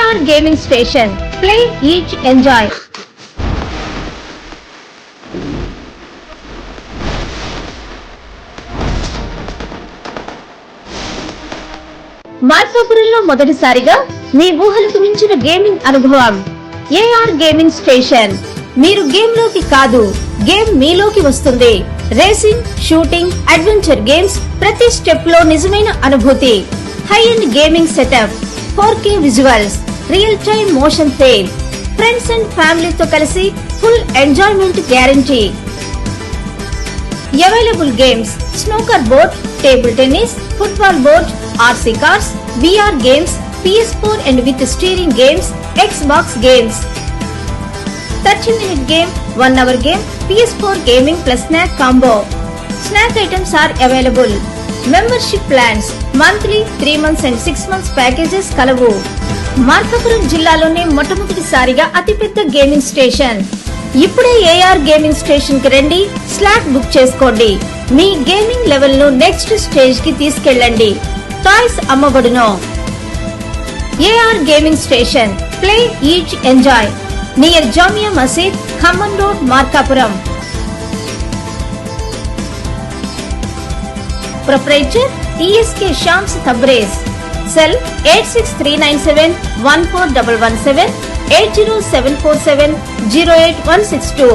AR Gaming Station. Play, eat, enjoy. మార్కాపురంలో మొదటిసారిగా మీ ఊహలకు మించిన గేమింగ్ అనుభవం. AR gaming station. మీరు గేమ్ లోకి కాదు, గేమ్ మీలోకి వస్తుంది. రేసింగ్, షూటింగ్, అడ్వెంచర్ గేమ్స్, ప్రతి స్టెప్ లో నిజమైన అనుభూతి. High end gaming setup, 4K visuals, real time motion fail. Friends and ఫ్యామిలీతో కలిసి full enjoyment guarantee. Available games: snooker board, table tennis, football board, RC cars, VR games, PS4 and with steering games, Xbox games. 30-minute game, 1 hour game, PS4 gaming plus snack combo. Snack items are available. Membership plans, monthly, 3 months and 6 months packages కలవు. మార్కాపురం జిల్లాలోనే మొట్టమొదటిసారిగా అతిపెద్ద gaming station. ఇప్పుడే AR gaming station కి రండి, slot book చేసుకోండి. మీ gaming level ను నెక్స్ట్ స్టేజ్ కి తీసుకెళ్ళండి. టాయ్స్ అమ్మబడును. AR gaming station. Play, eat, enjoy. Near Jamia Masjid, Khammam road, Markapuram. Proprietor TSK Shams Tabrez. Cell 863971411780747086162.